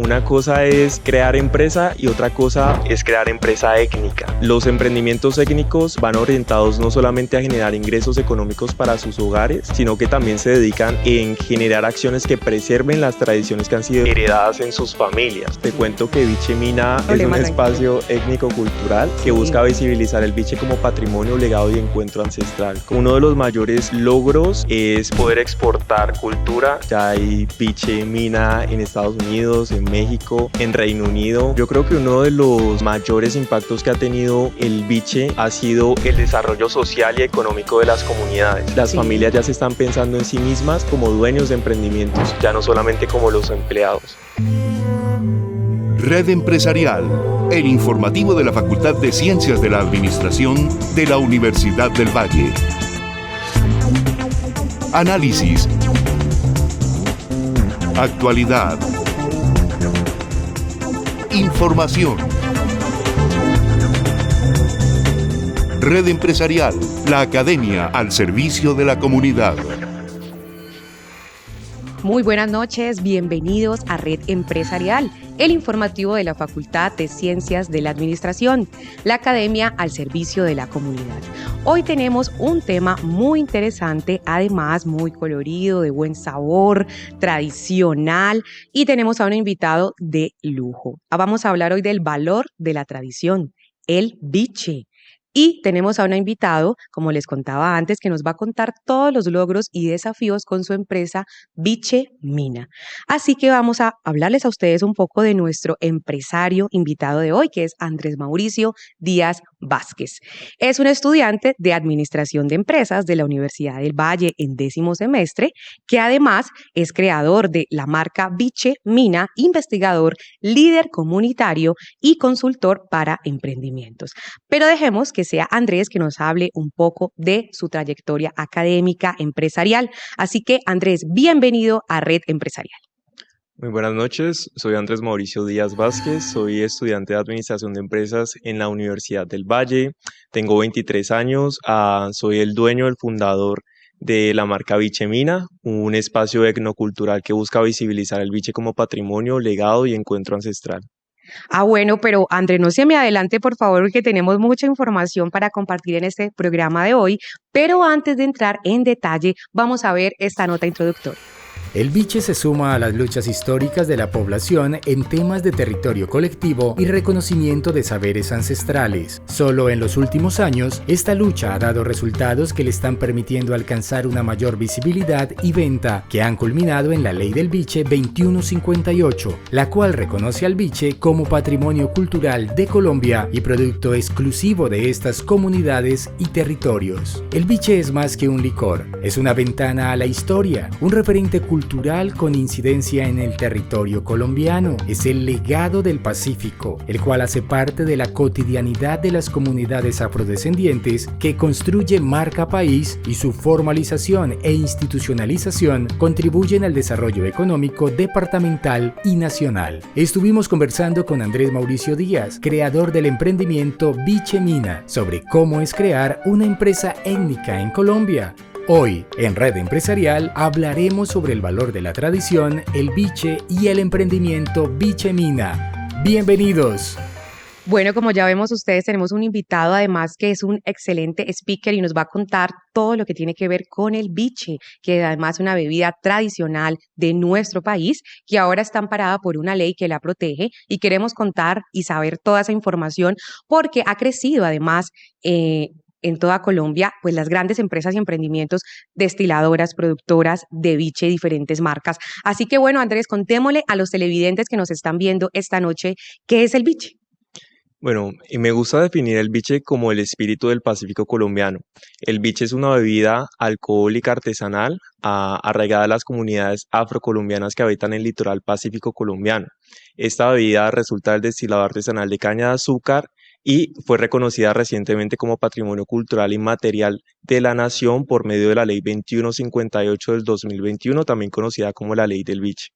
Una cosa es crear empresa y otra cosa es crear empresa étnica. Los emprendimientos étnicos van orientados no solamente a generar ingresos económicos para sus hogares, sino que también se dedican en generar acciones que preserven las tradiciones que han sido heredadas en sus familias. Te cuento que Biche Mina es un espacio étnico-cultural que busca visibilizar el biche como patrimonio, legado y encuentro ancestral. Uno de los mayores logros es poder exportar cultura. Ya hay biche mina en Estados Unidos, en México, en Reino Unido. Yo creo que uno de los mayores impactos que ha tenido el biche ha sido el desarrollo social y económico de las comunidades. Las familias ya se están pensando en sí mismas como dueños de emprendimientos, ya no solamente como los empleados. Red Empresarial, el informativo de la Facultad de Ciencias de la Administración de la Universidad del Valle. Análisis. Actualidad. Información. Red Empresarial, la academia al servicio de la comunidad. Muy buenas noches, bienvenidos a Red Empresarial, el informativo de la Facultad de Ciencias de la Administración, la academia al servicio de la comunidad. Hoy tenemos un tema muy interesante, además muy colorido, de buen sabor, tradicional, y tenemos a un invitado de lujo. Vamos a hablar hoy del valor de la tradición, el biche. Y tenemos a un invitado, como les contaba antes, que nos va a contar todos los logros y desafíos con su empresa Biche Mina. Así que vamos a hablarles a ustedes un poco de nuestro empresario invitado de hoy, que es Andrés Mauricio Díaz Vázquez. Es un estudiante de Administración de Empresas de la Universidad del Valle en 10º semestre, que además es creador de la marca Biche Mina, investigador, líder comunitario y consultor para emprendimientos. Pero dejemos que sea Andrés que nos hable un poco de su trayectoria académica empresarial. Así que, Andrés, bienvenido a Red Empresarial. Muy buenas noches, soy Andrés Mauricio Díaz Vázquez, soy estudiante de Administración de Empresas en la Universidad del Valle, tengo 23 años, soy el dueño, el fundador de la marca Biche Mina, un espacio etnocultural que busca visibilizar el biche como patrimonio, legado y encuentro ancestral. Bueno, pero André, no se me adelante, por favor, porque tenemos mucha información para compartir en este programa de hoy, pero antes de entrar en detalle, vamos a ver esta nota introductoria. El biche se suma a las luchas históricas de la población en temas de territorio colectivo y reconocimiento de saberes ancestrales. Solo en los últimos años, esta lucha ha dado resultados que le están permitiendo alcanzar una mayor visibilidad y venta, que han culminado en la Ley del Biche 2158, la cual reconoce al biche como patrimonio cultural de Colombia y producto exclusivo de estas comunidades y territorios. El biche es más que un licor, es una ventana a la historia, un referente cultural con incidencia en el territorio colombiano. Es el legado del Pacífico, el cual hace parte de la cotidianidad de las comunidades afrodescendientes que construye marca país, y su formalización e institucionalización contribuyen al desarrollo económico departamental y nacional. Estuvimos conversando con Andrés Mauricio Díaz, creador del emprendimiento Biche Mina, sobre cómo es crear una empresa étnica en Colombia. Hoy, en Red Empresarial, hablaremos sobre el valor de la tradición, el biche y el emprendimiento Biche Mina. ¡Bienvenidos! Bueno, como ya vemos ustedes, tenemos un invitado además que es un excelente speaker y nos va a contar todo lo que tiene que ver con el biche, que además es una bebida tradicional de nuestro país que ahora está amparada por una ley que la protege, y queremos contar y saber toda esa información porque ha crecido además en toda Colombia, pues las grandes empresas y emprendimientos destiladoras, productoras de biche, diferentes marcas. Así que bueno, Andrés, contémosle a los televidentes que nos están viendo esta noche, ¿qué es el biche? Bueno, y me gusta definir el biche como el espíritu del Pacífico colombiano. El biche es una bebida alcohólica artesanal arraigada a las comunidades afrocolombianas que habitan el litoral pacífico colombiano. Esta bebida resulta del destilado artesanal de caña de azúcar y fue reconocida recientemente como Patrimonio Cultural Inmaterial de la Nación por medio de la Ley 2158 del 2021, también conocida como la Ley del Biche.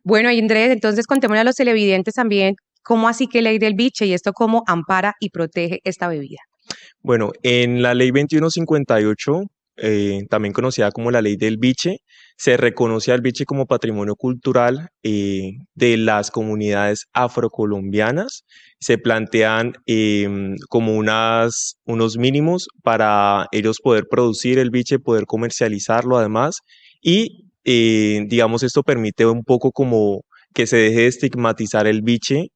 Bueno, y Andrés, entonces contémosle a los televidentes también cómo así que Ley del Biche y esto cómo ampara y protege esta bebida. Bueno, en la Ley 2158 también conocida como la ley del biche, se reconoce al biche como patrimonio cultural de las comunidades afrocolombianas. Se plantean como unos mínimos para ellos poder producir el biche, poder comercializarlo además, y digamos esto permite un poco como que se deje de estigmatizar el biche,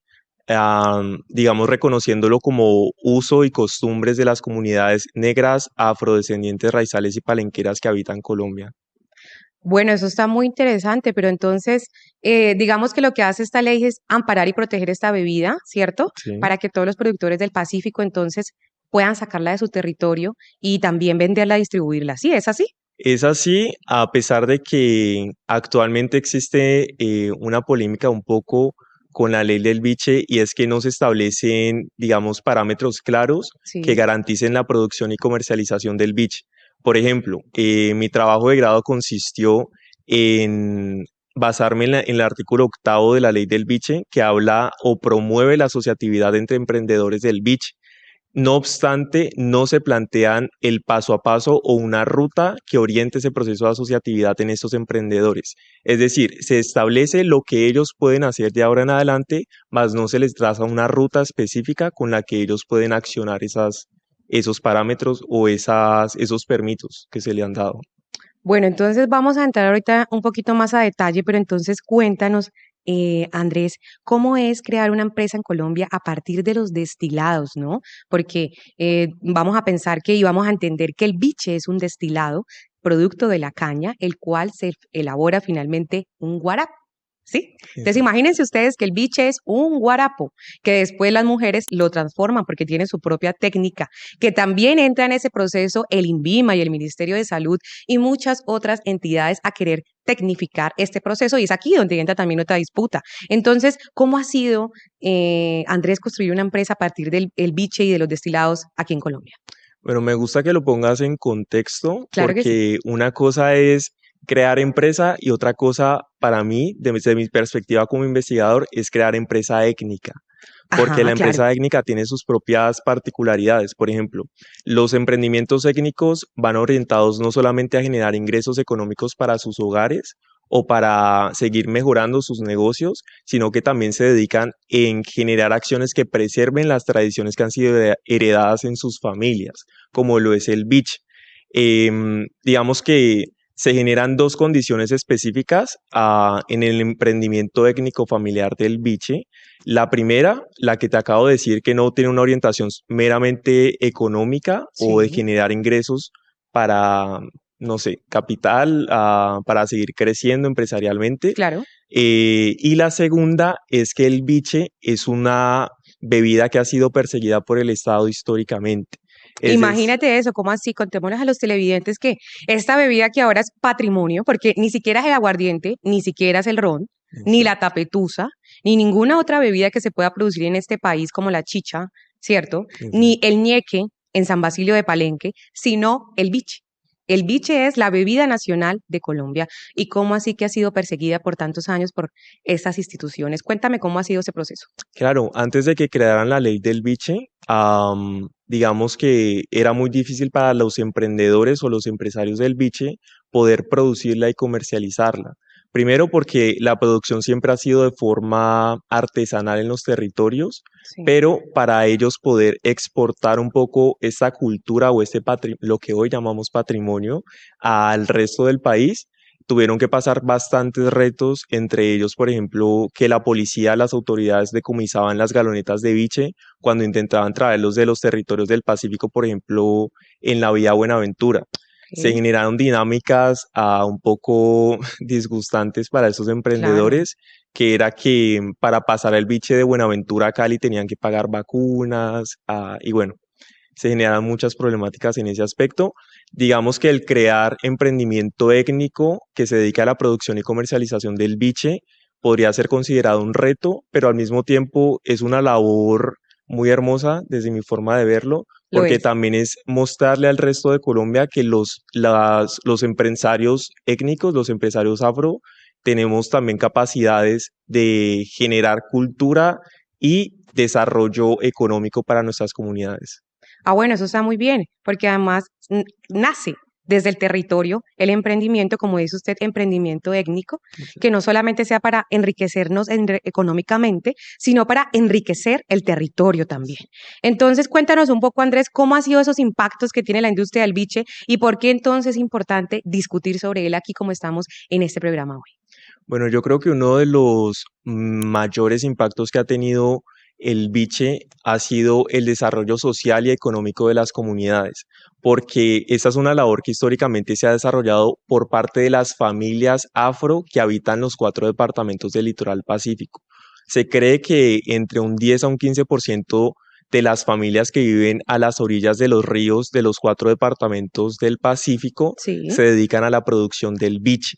digamos, reconociéndolo como uso y costumbres de las comunidades negras, afrodescendientes, raizales y palenqueras que habitan Colombia. Bueno, eso está muy interesante, pero entonces, digamos que lo que hace esta ley es amparar y proteger esta bebida, ¿cierto? Sí. Para que todos los productores del Pacífico entonces puedan sacarla de su territorio y también venderla, distribuirla. ¿Sí es así? Es así, a pesar de que actualmente existe una polémica un poco con la ley del biche y es que no se establecen, digamos, parámetros claros que Sí. garanticen la producción y comercialización del biche. Por ejemplo, mi trabajo de grado consistió en basarme en el artículo octavo de la ley del biche que habla o promueve la asociatividad entre emprendedores del biche. No obstante, no se plantean el paso a paso o una ruta que oriente ese proceso de asociatividad en estos emprendedores. Es decir, se establece lo que ellos pueden hacer de ahora en adelante, mas no se les traza una ruta específica con la que ellos pueden accionar esos parámetros o esos permisos que se le han dado. Bueno, entonces vamos a entrar ahorita un poquito más a detalle, pero entonces cuéntanos, Andrés, ¿cómo es crear una empresa en Colombia a partir de los destilados, ¿no? Porque vamos a pensar que y vamos a entender que el biche es un destilado, producto de la caña, el cual se elabora finalmente un guarapo. ¿Sí? Entonces Exacto. imagínense ustedes que el biche es un guarapo, que después las mujeres lo transforman porque tiene su propia técnica, que también entra en ese proceso el INVIMA y el Ministerio de Salud y muchas otras entidades a querer tecnificar este proceso y es aquí donde entra también otra disputa. Entonces, ¿cómo ha sido, Andrés, construir una empresa a partir del el biche y de los destilados aquí en Colombia? Bueno, me gusta que lo pongas en contexto Claro que sí. porque una cosa es crear empresa y otra cosa para mí, desde mi perspectiva como investigador, es crear empresa étnica, porque Ajá, la claro. empresa étnica tiene sus propias particularidades. Por ejemplo, los emprendimientos étnicos van orientados no solamente a generar ingresos económicos para sus hogares o para seguir mejorando sus negocios, sino que también se dedican en generar acciones que preserven las tradiciones que han sido heredadas en sus familias, como lo es el beach. Digamos que se generan dos condiciones específicas en el emprendimiento étnico familiar del biche. La primera, la que te acabo de decir, que no tiene una orientación meramente económica o de Sí, generar ingresos para, no sé, capital, para seguir creciendo empresarialmente. claro. Y la segunda es que el biche es una bebida que ha sido perseguida por el Estado históricamente. Es Imagínate eso, ¿cómo así? Contémosles a los televidentes que esta bebida que ahora es patrimonio, porque ni siquiera es el aguardiente, ni siquiera es el ron, ni la tapetusa, ni ninguna otra bebida que se pueda producir en este país como la chicha, ¿cierto? Ni exacto. el ñeque en San Basilio de Palenque, sino el biche. El biche es la bebida nacional de Colombia. ¿Y cómo así que ha sido perseguida por tantos años por estas instituciones? Cuéntame cómo ha sido ese proceso. Claro, antes de que crearan la ley del biche, digamos que era muy difícil para los emprendedores o los empresarios del biche poder producirla y comercializarla. Primero porque la producción siempre ha sido de forma artesanal en los territorios, Sí. pero para ellos poder exportar un poco esta cultura o lo que hoy llamamos patrimonio al resto del país, tuvieron que pasar bastantes retos, entre ellos, por ejemplo, que la policía, las autoridades decomisaban las galonetas de biche cuando intentaban traerlos de los territorios del Pacífico, por ejemplo, en la vía Buenaventura. Se Ok, generaron dinámicas un poco disgustantes para esos claro. emprendedores, que era que para pasar el biche de Buenaventura a Cali tenían que pagar vacunas, y bueno, se generan muchas problemáticas en ese aspecto. Digamos que el crear emprendimiento étnico que se dedica a la producción y comercialización del biche podría ser considerado un reto, pero al mismo tiempo es una labor muy hermosa desde mi forma de verlo, Lo porque es. también es mostrarle al resto de Colombia que los empresarios étnicos, los empresarios afro, tenemos también capacidades de generar cultura y desarrollo económico para nuestras comunidades. Ah, bueno, eso está muy bien, porque además nace desde el territorio, el emprendimiento, como dice usted, emprendimiento étnico, que no solamente sea para enriquecernos económicamente, sino para enriquecer el territorio también. Entonces, cuéntanos un poco, Andrés, cómo han sido esos impactos que tiene la industria del biche y por qué entonces es importante discutir sobre él aquí como estamos en este programa hoy. Bueno, yo creo que uno de los mayores impactos que ha tenido el biche ha sido el desarrollo social y económico de las comunidades, porque esta es una labor que históricamente se ha desarrollado por parte de las familias afro que habitan los 4 departamentos del litoral pacífico. Se cree que entre un 10 a un 15% de las familias que viven a las orillas de los ríos de los 4 departamentos del Pacífico Sí. se dedican a la producción del biche.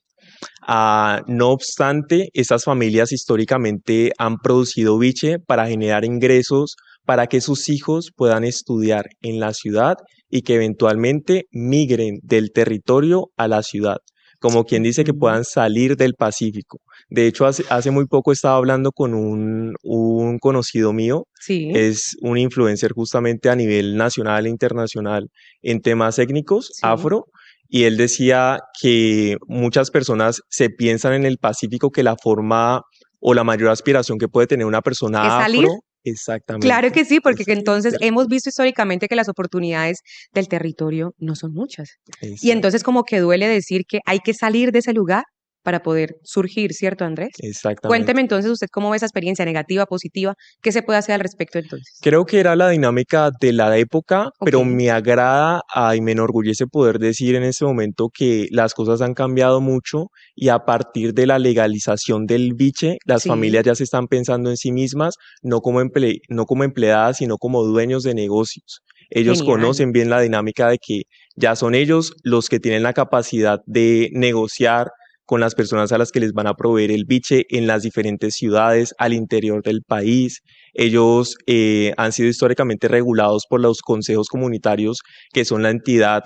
No obstante, estas familias históricamente han producido biche para generar ingresos para que sus hijos puedan estudiar en la ciudad y que eventualmente migren del territorio a la ciudad, como quien dice que puedan salir del Pacífico. De hecho, hace muy poco estaba hablando con un conocido mío, Sí. es un influencer justamente a nivel nacional e internacional en temas étnicos, Sí. afro, y él decía que muchas personas se piensan en el Pacífico que la forma o la mayor aspiración que puede tener una persona ¿Es salir? afro, exactamente. Claro que sí, porque Es que entonces salir. hemos visto históricamente que las oportunidades del territorio no son muchas. Y Exacto, entonces como que duele decir que hay que salir de ese lugar para poder surgir, ¿cierto, Andrés? exactamente. Cuénteme entonces usted cómo ve esa experiencia negativa, positiva, ¿qué se puede hacer al respecto entonces? Creo que era la dinámica de la época, pero Ok. me agrada y me enorgullece poder decir en este momento que las cosas han cambiado mucho y a partir de la legalización del biche, las Sí. familias ya se están pensando en sí mismas, no como empleadas, sino como dueños de negocios. Ellos Genial. conocen bien la dinámica de que ya son ellos los que tienen la capacidad de negociar con las personas a las que les van a proveer el biche en las diferentes ciudades al interior del país. Ellos han sido históricamente regulados por los consejos comunitarios, que son la entidad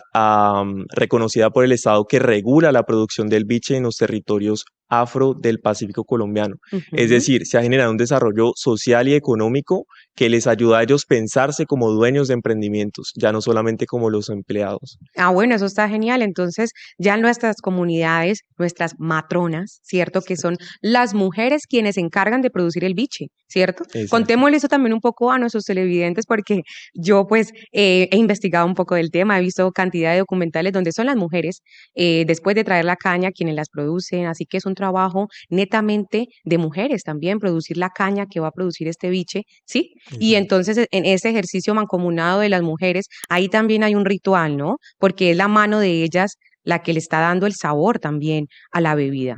reconocida por el Estado que regula la producción del biche en los territorios afro del Pacífico colombiano. Es Ujú. decir, se ha generado un desarrollo social y económico que les ayuda a ellos pensarse como dueños de emprendimientos, ya no solamente como los empleados. Bueno, eso está genial. Entonces, ya nuestras comunidades, nuestras matronas, ¿cierto? Que son las mujeres quienes se encargan de producir el biche, ¿cierto? Exacto. Contémosle eso también un poco a nuestros televidentes porque yo pues he investigado un poco del tema, he visto cantidad de documentales donde son las mujeres, después de traer la caña, quienes las producen, así que es un trabajo netamente de mujeres también, producir la caña que va a producir este biche, ¿sí? Y Exacto. entonces en ese ejercicio mancomunado de las mujeres, ahí también hay un ritual, ¿no? Porque es la mano de ellas la que le está dando el sabor también a la bebida.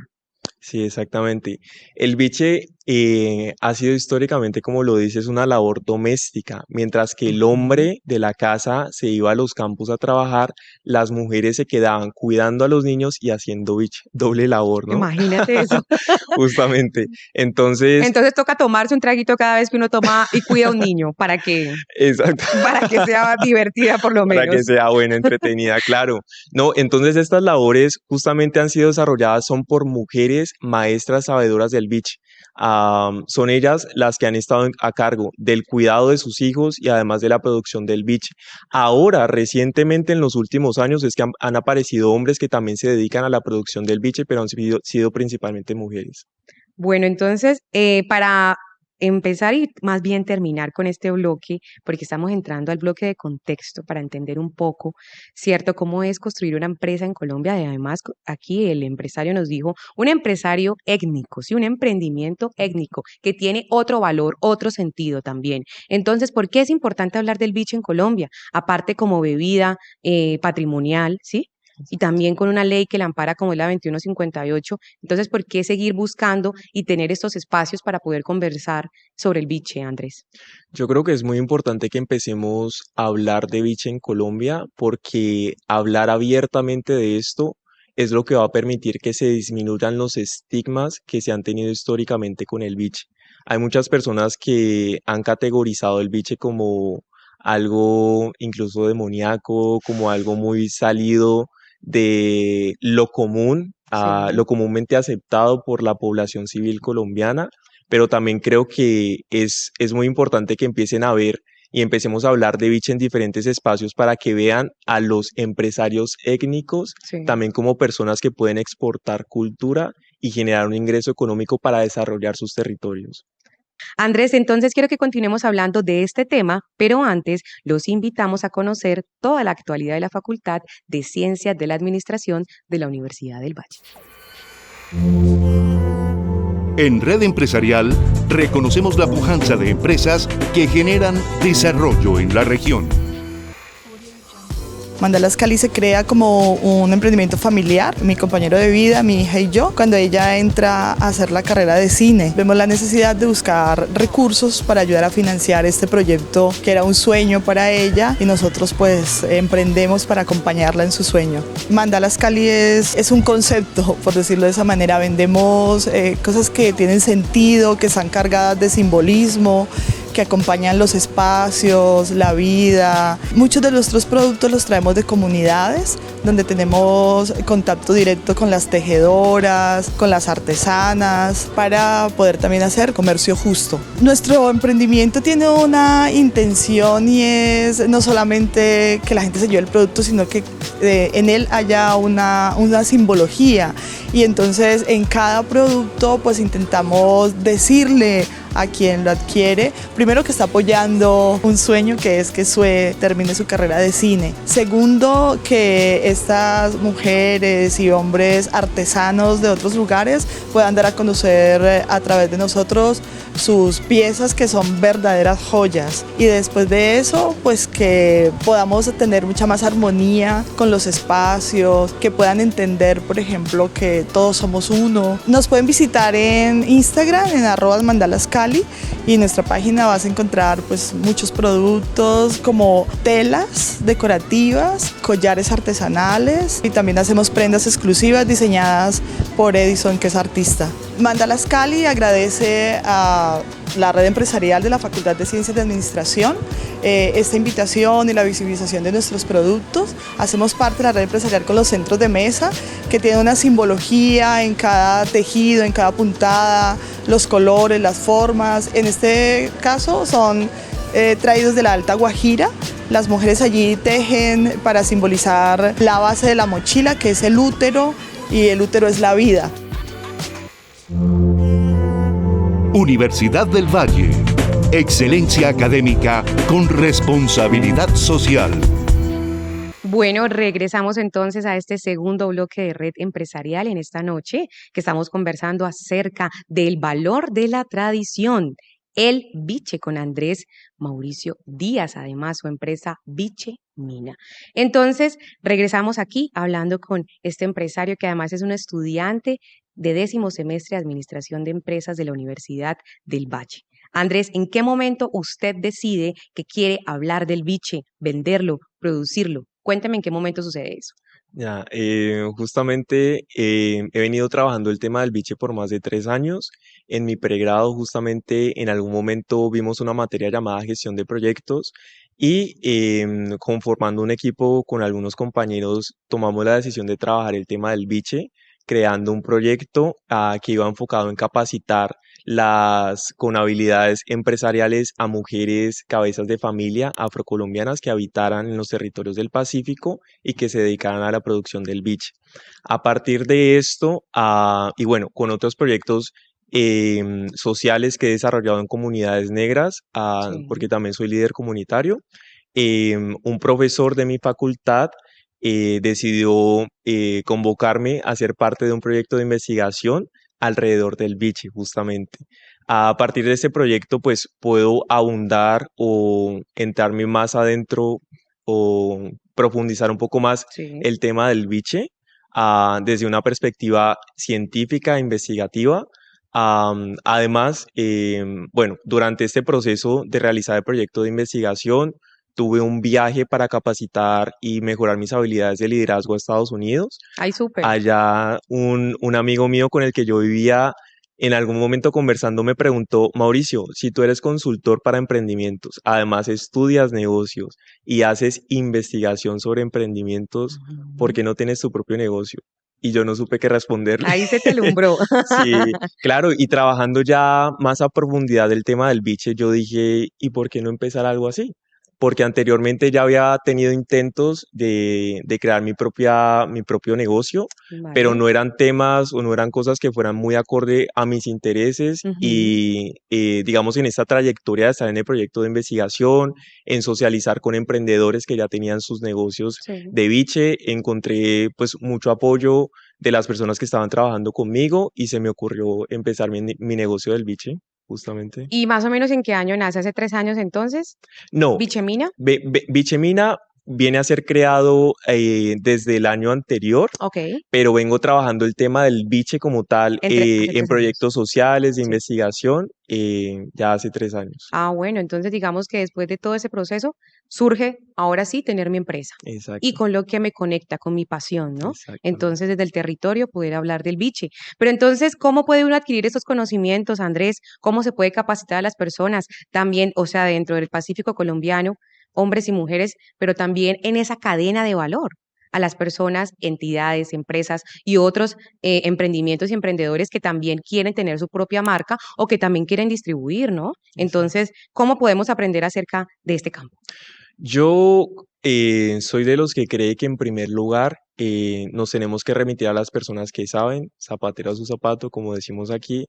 Sí, exactamente. El biche ha sido históricamente, como lo dices, una labor doméstica. Mientras que el Ujú. hombre de la casa se iba a los campos a trabajar, las mujeres se quedaban cuidando a los niños y haciendo biche. Doble labor, ¿no? Imagínate eso. Justamente. Entonces, Entonces toca tomarse un traguito cada vez que uno toma y cuida a un niño exacto. para que sea divertida por lo Para que menos. sea buena, entretenida, claro. No, entonces estas labores justamente han sido desarrolladas son por mujeres maestras sabedoras del biche. Son ellas las que han estado a cargo del cuidado de sus hijos y además de la producción del biche. Ahora, recientemente en los últimos años es que han aparecido hombres que también se dedican a la producción del biche, pero han sido principalmente mujeres. Bueno, entonces, para empezar y más bien terminar con este bloque, porque estamos entrando al bloque de contexto para entender un poco, ¿cierto? Cómo es construir una empresa en Colombia. Y además, aquí el empresario nos dijo, un empresario étnico, sí, un emprendimiento étnico que tiene otro valor, otro sentido también. Entonces, ¿por qué es importante hablar del biche en Colombia? Aparte como bebida patrimonial, ¿sí? Y también con una ley que la ampara como es la 2158. Entonces, ¿por qué seguir buscando y tener estos espacios para poder conversar sobre el biche, Andrés? Yo creo que es muy importante que empecemos a hablar de biche en Colombia porque hablar abiertamente de esto es lo que va a permitir que se disminuyan los estigmas que se han tenido históricamente con el biche. Hay muchas personas que han categorizado el biche como algo incluso demoníaco, como algo muy salido de lo común, a Sí. lo comúnmente aceptado por la población civil colombiana, pero también creo que es muy importante que empiecen a ver y empecemos a hablar de biche en diferentes espacios para que vean a los empresarios étnicos Sí. también como personas que pueden exportar cultura y generar un ingreso económico para desarrollar sus territorios. Andrés, entonces quiero que continuemos hablando de este tema, pero antes los invitamos a conocer toda la actualidad de la Facultad de Ciencias de la Administración de la Universidad del Valle. En Red Empresarial reconocemos la pujanza de empresas que generan desarrollo en la región. Mandalas Cali se crea como un emprendimiento familiar, mi compañero de vida, mi hija y yo, cuando ella entra a hacer la carrera de cine. Vemos la necesidad de buscar recursos para ayudar a financiar este proyecto que era un sueño para ella y nosotros pues emprendemos para acompañarla en su sueño. Mandalas Cali es un concepto, por decirlo de esa manera. Vendemos cosas que tienen sentido, que están cargadas de simbolismo, que acompañan los espacios, la vida. Muchos de nuestros productos los traemos de comunidades donde tenemos contacto directo con las tejedoras, con las artesanas, para poder también hacer comercio justo. Nuestro emprendimiento tiene una intención y es no solamente que la gente se lleve el producto, sino que en él haya una simbología, y entonces en cada producto pues intentamos decirle a quien lo adquiere, primero, que está apoyando un sueño, que es que Sue termine su carrera de cine. Segundo, que estas mujeres y hombres artesanos de otros lugares puedan dar a conocer a través de nosotros sus piezas, que son verdaderas joyas. Y después de eso, pues que podamos tener mucha más armonía con los espacios, que puedan entender, por ejemplo, que todos somos uno. Nos pueden visitar en Instagram, en @mandalascali, y en nuestra página vas a encontrar pues muchos productos como telas decorativas, collares artesanales, y también hacemos prendas exclusivas diseñadas por Edison, que es artista. Mandalas Cali agradece a la red empresarial de la Facultad de Ciencias de Administración esta invitación y la visibilización de nuestros productos. Hacemos parte de la red empresarial con los centros de mesa, que tienen una simbología en cada tejido, en cada puntada, los colores, las formas. En este caso son traídos de la Alta Guajira. Las mujeres allí tejen para simbolizar la base de la mochila, que es el útero, y el útero es la vida. Universidad del Valle. Excelencia académica con responsabilidad social. Bueno, regresamos entonces a este segundo bloque de Red Empresarial en esta noche, que estamos conversando acerca del valor de la tradición, el biche, con Andrés Mauricio Díaz, además su empresa Biche Mina. Entonces, regresamos aquí hablando con este empresario, que además es un estudiante de 10º semestre de Administración de Empresas de la Universidad del Valle. Andrés, ¿en qué momento usted decide que quiere hablar del biche, venderlo, producirlo? Cuéntame en qué momento sucede eso. Ya, justamente he venido trabajando el tema del biche por más de 3 años. En mi pregrado, justamente en algún momento vimos una materia llamada gestión de proyectos y conformando un equipo con algunos compañeros tomamos la decisión de trabajar el tema del biche, creando un proyecto que iba enfocado en capacitar con habilidades empresariales a mujeres cabezas de familia afrocolombianas que habitaran en los territorios del Pacífico y que se dedicaran a la producción del biche. A partir de esto, y bueno, con otros proyectos sociales que he desarrollado en comunidades negras, porque también soy líder comunitario, un profesor de mi facultad decidió convocarme a ser parte de un proyecto de investigación alrededor del biche, justamente. A partir de este proyecto, pues puedo abundar o entrarme más adentro o profundizar un poco más el tema del biche desde una perspectiva científica e investigativa. Además, bueno, durante este proceso de realizar el proyecto de investigación, tuve un viaje para capacitar y mejorar mis habilidades de liderazgo a Estados Unidos. ¡Ay, súper! Allá un amigo mío con el que yo vivía, en algún momento conversando, me preguntó: Mauricio, si tú eres consultor para emprendimientos, además estudias negocios y haces investigación sobre emprendimientos, ¿por qué no tienes tu propio negocio? Y yo no supe qué responderle. Ahí se te alumbró. Sí, claro, y trabajando ya más a profundidad el tema del biche, yo dije, ¿y por qué no empezar algo así? porque anteriormente ya había tenido intentos de crear mi propio negocio, pero Vale. no eran temas o no eran cosas que fueran muy acorde a mis intereses Ujú. y digamos en esta trayectoria de estar en el proyecto de investigación, en socializar con emprendedores que ya tenían sus negocios Sí. de biche, encontré pues mucho apoyo de las personas que estaban trabajando conmigo y se me ocurrió empezar mi negocio del biche, justamente. ¿Y más o menos en qué año nace? ¿Hace 3 años entonces? No, ¿Bichemina? Bichemina viene a ser creado desde el año anterior, Ok, pero vengo trabajando el tema del biche como tal hace en 3 años. proyectos sociales de Sí. investigación ya hace 3 años. Ah, bueno, entonces digamos que después de todo ese proceso surge ahora sí tener mi empresa y Exacto, con lo que me conecta, con mi pasión, ¿no? exactamente. Entonces desde el territorio poder hablar del biche. Pero entonces, ¿cómo puede uno adquirir estos conocimientos, Andrés? ¿Cómo se puede capacitar a las personas? También, o sea, dentro del Pacífico colombiano, hombres y mujeres, pero también en esa cadena de valor a las personas, entidades, empresas y otros emprendimientos y emprendedores que también quieren tener su propia marca o que también quieren distribuir, ¿no? Exacto. Entonces, ¿cómo podemos aprender acerca de este campo? Yo soy de los que cree que en primer lugar nos tenemos que remitir a las personas que saben, zapatero a su zapato, como decimos aquí,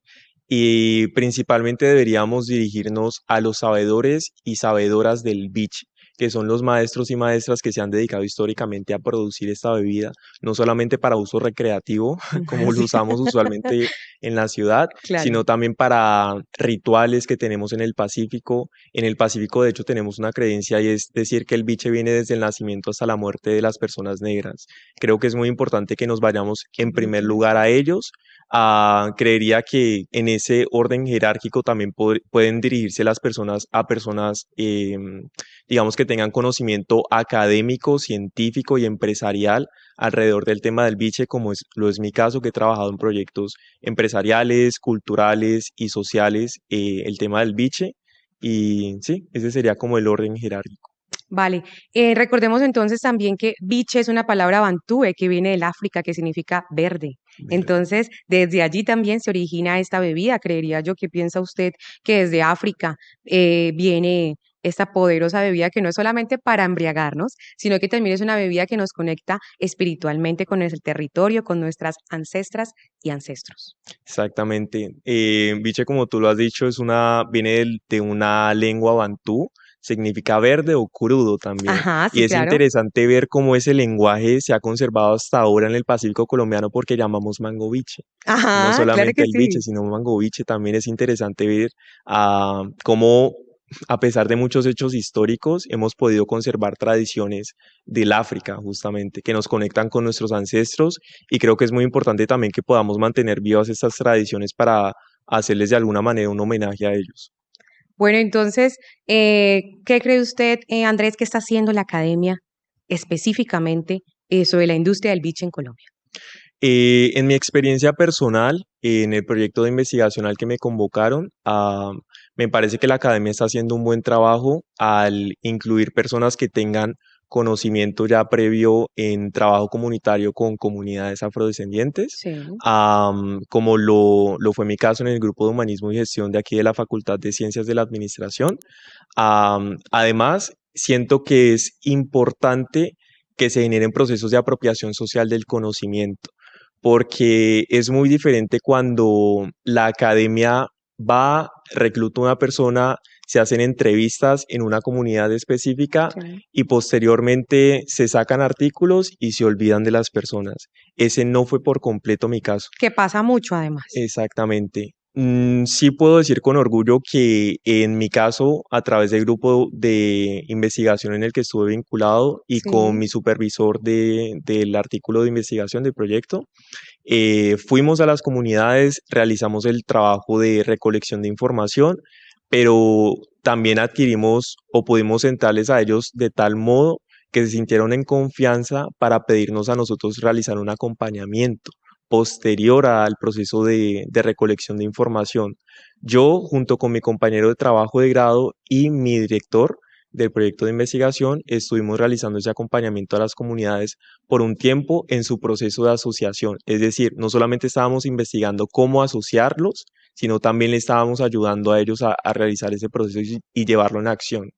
y principalmente deberíamos dirigirnos a los sabedores y sabedoras del beach, que son los maestros y maestras que se han dedicado históricamente a producir esta bebida, no solamente para uso recreativo, como lo Sí, usamos usualmente en la ciudad, claro. sino también para rituales que tenemos en el Pacífico. En el Pacífico, de hecho, tenemos una creencia y es decir que el biche viene desde el nacimiento hasta la muerte de las personas negras. Creo que es muy importante que nos vayamos Qué en primer bello. lugar a ellos. Creería que en ese orden jerárquico también pueden dirigirse las personas a personas, digamos, que tengan conocimiento académico, científico y empresarial alrededor del tema del biche, como lo es mi caso, que he trabajado en proyectos empresariales, culturales y sociales, el tema del biche. Y sí, ese sería como el orden jerárquico. Vale, recordemos entonces también que biche es una palabra bantúe que viene del África, que significa verde. Verde. Entonces, desde allí también se origina esta bebida, creería yo. ¿Qué piensa usted que desde África viene esta poderosa bebida que no es solamente para embriagarnos, sino que también es una bebida que nos conecta espiritualmente con el territorio, con nuestras ancestras y ancestros? Exactamente. Biche, como tú lo has dicho, viene de una lengua bantú, significa verde o crudo también. Ajá, Y sí, es claro. interesante ver cómo ese lenguaje se ha conservado hasta ahora en el Pacífico colombiano porque llamamos mango biche. No Ajá, claro solamente que el biche, sí. sino mango biche. También es interesante ver cómo, a pesar de muchos hechos históricos, hemos podido conservar tradiciones del África, justamente, que nos conectan con nuestros ancestros y creo que es muy importante también que podamos mantener vivas estas tradiciones para hacerles de alguna manera un homenaje a ellos. Bueno, entonces, ¿qué cree usted, Andrés, que está haciendo la academia específicamente sobre la industria del biche en Colombia? En mi experiencia personal, en el proyecto de investigación al que me convocaron, me parece que la academia está haciendo un buen trabajo al incluir personas que tengan conocimiento ya previo en trabajo comunitario con comunidades afrodescendientes, Sí. como lo fue mi caso en el grupo de humanismo y gestión de aquí de la Facultad de Ciencias de la Administración. Además, siento que es importante que se generen procesos de apropiación social del conocimiento, porque es muy diferente cuando la academia va, recluta a una persona, se hacen entrevistas en una comunidad específica Sí. y posteriormente se sacan artículos y se olvidan de las personas. Ese no fue por completo mi caso. Que pasa mucho además. Exactamente. Sí puedo decir con orgullo que en mi caso, a través del grupo de investigación en el que estuve vinculado y con Sí. mi supervisor del artículo de investigación del proyecto, fuimos a las comunidades, realizamos el trabajo de recolección de información, pero también adquirimos o pudimos sentarles a ellos de tal modo que se sintieron en confianza para pedirnos a nosotros realizar un acompañamiento posterior al proceso de recolección de información. Yo, junto con mi compañero de trabajo de grado y mi director del proyecto de investigación, estuvimos realizando ese acompañamiento a las comunidades por un tiempo en su proceso de asociación. Es decir, no solamente estábamos investigando cómo asociarlos, sino también le estábamos ayudando a ellos a realizar ese proceso y llevarlo en acción.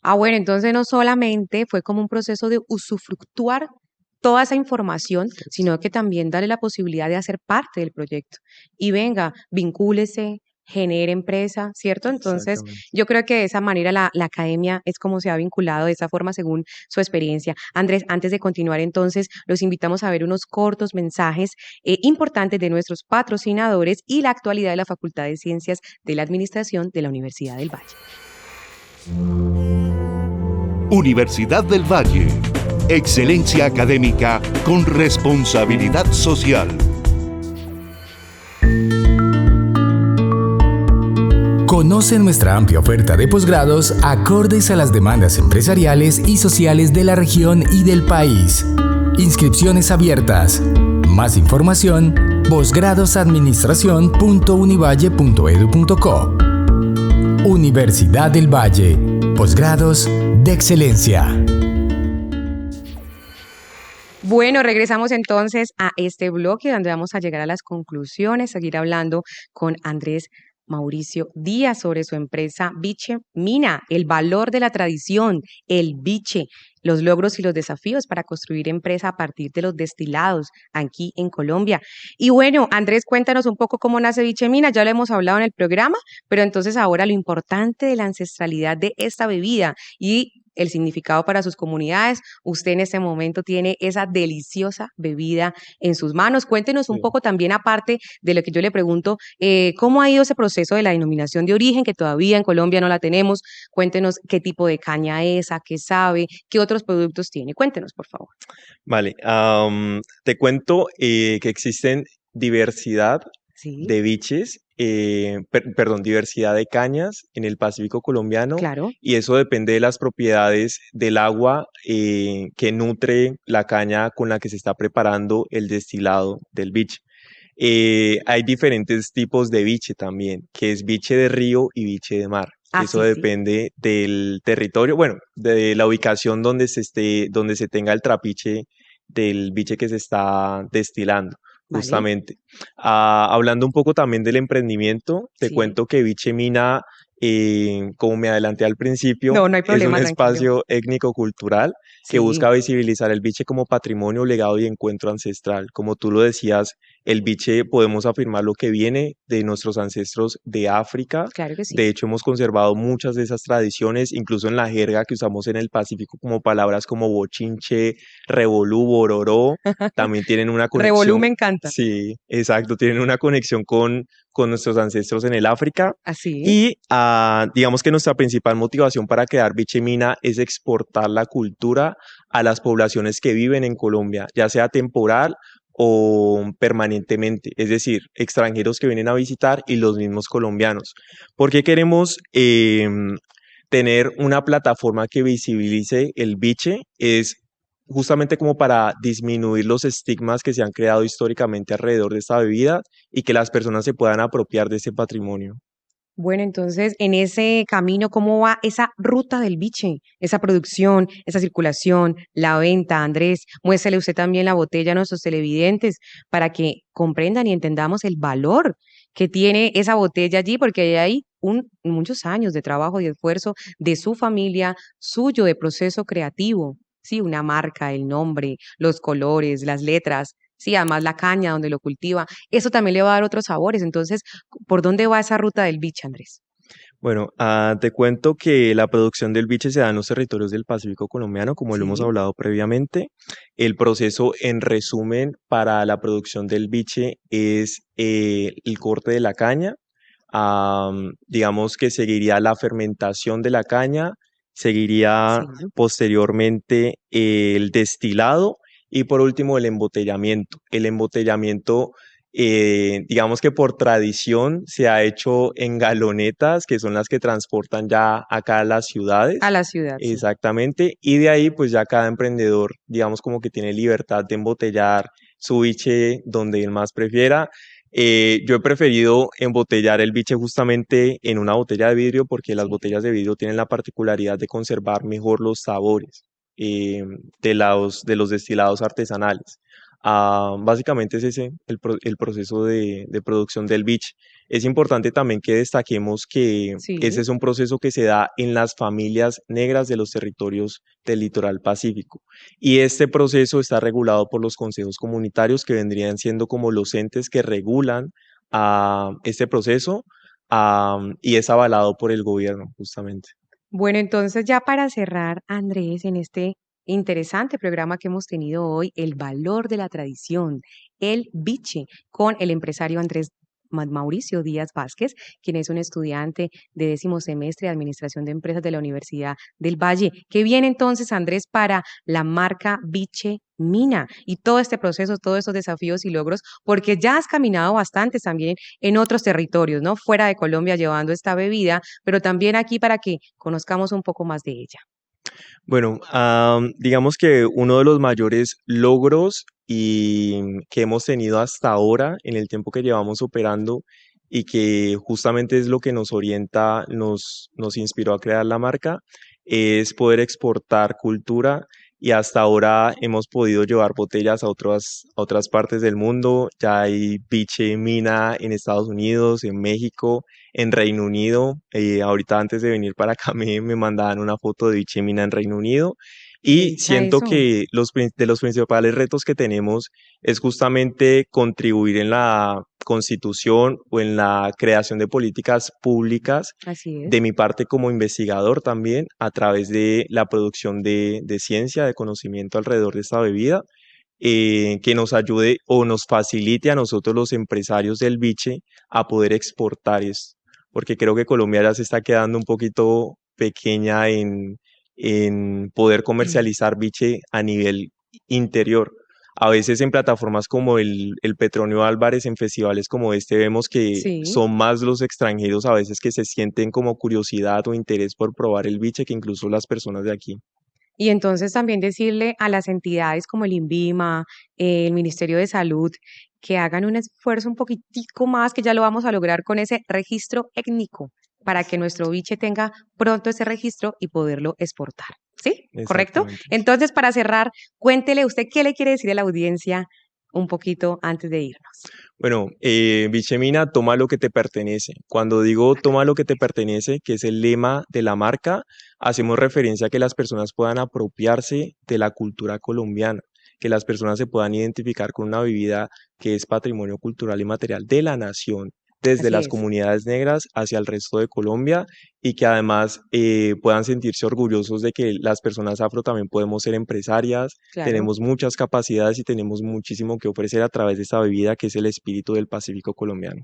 Ah, bueno, entonces no solamente fue como un proceso de usufructuar toda esa información, sino que también darle la posibilidad de hacer parte del proyecto. Y venga, vincúlese, genere empresa, ¿cierto? Entonces, Exactamente. yo creo que de esa manera la academia es como se ha vinculado de esa forma según su experiencia. Andrés, antes de continuar entonces, los invitamos a ver unos cortos mensajes importantes de nuestros patrocinadores y la actualidad de la Facultad de Ciencias de la Administración de la Universidad del Valle. Universidad del Valle. Excelencia académica con responsabilidad social. Conoce nuestra amplia oferta de posgrados acordes a las demandas empresariales y sociales de la región y del país. Inscripciones abiertas. Más información: posgradosadministracion.univalle.edu.co. Universidad del Valle. Posgrados de excelencia. Bueno, regresamos entonces a este bloque donde vamos a llegar a las conclusiones, seguir hablando con Andrés Mauricio Díaz sobre su empresa Biche Mina, el valor de la tradición, el biche, los logros y los desafíos para construir empresa a partir de los destilados aquí en Colombia. Y bueno, Andrés, cuéntanos un poco cómo nace Biche Mina, ya lo hemos hablado en el programa, pero entonces ahora lo importante de la ancestralidad de esta bebida y el significado para sus comunidades. Usted en este momento tiene esa deliciosa bebida en sus manos. Cuéntenos un Sí. poco también, aparte de lo que yo le pregunto, ¿cómo ha ido ese proceso de la denominación de origen, que todavía en Colombia no la tenemos? Cuéntenos qué tipo de caña es, a qué sabe, qué otros productos tiene. Cuéntenos, por favor. Vale, te cuento que existen diversidad Sí, de biches, perdón, diversidad de cañas en el Pacífico colombiano claro. y eso depende de las propiedades del agua que nutre la caña con la que se está preparando el destilado del biche. Hay diferentes tipos de biche también, que es biche de río y biche de mar. Ah, Eso sí, sí. depende del territorio, bueno, de la ubicación donde se esté, donde se tenga el trapiche del biche que se está destilando, Vale. justamente. Hablando un poco también del emprendimiento, te Sí. cuento que Biche Mina, como me adelanté al principio, No, no hay es un problema, tranquilo. espacio étnico-cultural que Sí, busca visibilizar el biche como patrimonio, legado y encuentro ancestral. Como tú lo decías, el biche podemos afirmar lo que viene de nuestros ancestros de África. claro que sí. De hecho, hemos conservado muchas de esas tradiciones, incluso en la jerga que usamos en el Pacífico, como palabras como bochinche, revolú, bororó, también tienen una Revolú conexión. me encanta. Sí, exacto, tienen una conexión con nuestros ancestros en el África. Así. Y digamos que nuestra principal motivación para crear Biche Mina es exportar la cultura a las poblaciones que viven en Colombia, ya sea temporal o permanentemente, es decir, extranjeros que vienen a visitar y los mismos colombianos. ¿Por qué queremos tener una plataforma que visibilice el biche? Es justamente como para disminuir los estigmas que se han creado históricamente alrededor de esta bebida y que las personas se puedan apropiar de ese patrimonio. Bueno, entonces, en ese camino, ¿cómo va esa ruta del biche? Esa producción, esa circulación, la venta, Andrés. Muéstrele usted también la botella a nuestros televidentes para que comprendan y entendamos el valor que tiene esa botella allí, porque hay ahí muchos años de trabajo y esfuerzo de su familia, suyo, de proceso creativo. Sí, una marca, el nombre, los colores, las letras. Sí, además la caña donde lo cultiva, eso también le va a dar otros sabores. Entonces, ¿por dónde va esa ruta del biche, Andrés? Bueno, te cuento que la producción del biche se da en los territorios del Pacífico colombiano, como lo hemos Sí, hablado previamente. El proceso, en resumen, para la producción del biche es el corte de la caña. Digamos que seguiría la fermentación de la caña, seguiría sí. posteriormente el destilado y por último el embotellamiento. El embotellamiento, digamos que por tradición se ha hecho en galonetas, que son las que transportan ya acá a las A ciudades. la ciudad, sí. Exactamente, y de ahí pues ya cada emprendedor, digamos como que tiene libertad de embotellar su biche donde él más prefiera. Yo he preferido embotellar el biche justamente en una botella de vidrio porque las Sí. botellas de vidrio tienen la particularidad de conservar mejor los sabores de los destilados artesanales. Básicamente es ese el proceso de producción del biche. Es importante también que destaquemos que ese Sí. es un proceso que se da en las familias negras de los territorios del litoral pacífico. Y este proceso está regulado por los consejos comunitarios, que vendrían siendo como los entes que regulan este proceso, y es avalado por el gobierno, justamente. Bueno, entonces ya para cerrar, Andrés, en este interesante programa que hemos tenido hoy, el valor de la tradición, el biche, con el empresario Andrés Mauricio Díaz Vázquez, quien es un estudiante de 10º semestre de Administración de Empresas de la Universidad del Valle. ¿Qué viene entonces, Andrés, para la marca Biche Mina y todo este proceso, todos estos desafíos y logros? Porque ya has caminado bastante también en otros territorios, ¿no? Fuera de Colombia llevando esta bebida, pero también aquí para que conozcamos un poco más de ella. Bueno, digamos que uno de los mayores logros que hemos tenido hasta ahora en el tiempo que llevamos operando y que justamente es lo que nos orienta, nos inspiró a crear la marca, es poder exportar cultura, y hasta ahora hemos podido llevar botellas a otras partes del mundo. Ya hay biche mina en Estados Unidos, en México, en Reino Unido. Ahorita antes de venir para acá me mandaban una foto de biche mina en Reino Unido. Y Revisa siento eso. que de los principales retos que tenemos es justamente contribuir en la constitución o en la creación de políticas públicas, Así de es. mi parte como investigador también, a través de la producción de ciencia, de conocimiento alrededor de esta bebida, que nos ayude o nos facilite a nosotros los empresarios del biche a poder exportar esto, porque creo que Colombia ya se está quedando un poquito pequeña en poder comercializar biche a nivel interior. A veces en plataformas como el Petronio Álvarez, en festivales como este, vemos que Sí. son más los extranjeros a veces que se sienten como curiosidad o interés por probar el biche que incluso las personas de aquí. Y entonces también decirle a las entidades como el INVIMA, el Ministerio de Salud, que hagan un esfuerzo un poquitico más, que ya lo vamos a lograr con ese registro étnico, para que nuestro biche tenga pronto ese registro y poderlo exportar. ¿Sí? ¿Correcto? Exactamente. Entonces, para cerrar, cuéntele usted qué le quiere decir a la audiencia un poquito antes de irnos. Bueno, Bichemina, toma lo que te pertenece. Cuando digo toma lo que te pertenece, que es el lema de la marca, hacemos referencia a que las personas puedan apropiarse de la cultura colombiana, que las personas se puedan identificar con una bebida que es patrimonio cultural y material de la nación, desde Así las es, comunidades negras hacia el resto de Colombia, y que además puedan sentirse orgullosos de que las personas afro también podemos ser empresarias, claro. tenemos muchas capacidades y tenemos muchísimo que ofrecer a través de esta bebida que es el espíritu del Pacífico colombiano.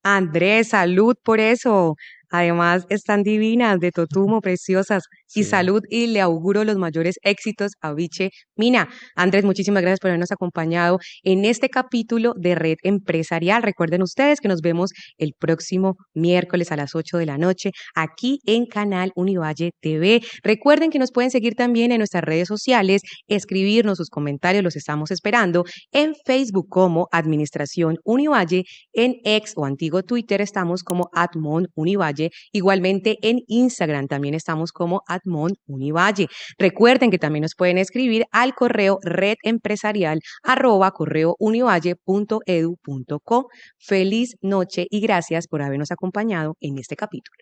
Andrés, salud por eso. Además, están divinas, de Totumo, preciosas. Y Sí. salud, y le auguro los mayores éxitos a Biche Mina. Andrés, muchísimas gracias por habernos acompañado en este capítulo de Red Empresarial. Recuerden ustedes que nos vemos el próximo miércoles a las 8 de la noche aquí en Canal Univalle TV. Recuerden que nos pueden seguir también en nuestras redes sociales, escribirnos sus comentarios, los estamos esperando en Facebook como Administración Univalle, en ex o antiguo Twitter estamos como @monunivalle. Igualmente en Instagram también estamos como @monunivalle. Recuerden que también nos pueden escribir al correo redempresarial@correounivalle.edu.co. Feliz noche y gracias por habernos acompañado en este capítulo.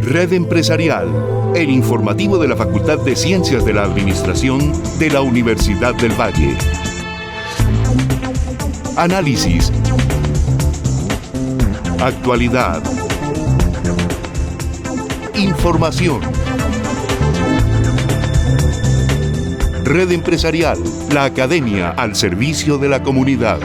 Red Empresarial, el informativo de la Facultad de Ciencias de la Administración de la Universidad del Valle. Análisis. Actualidad. Información. Red Empresarial, la academia al servicio de la comunidad.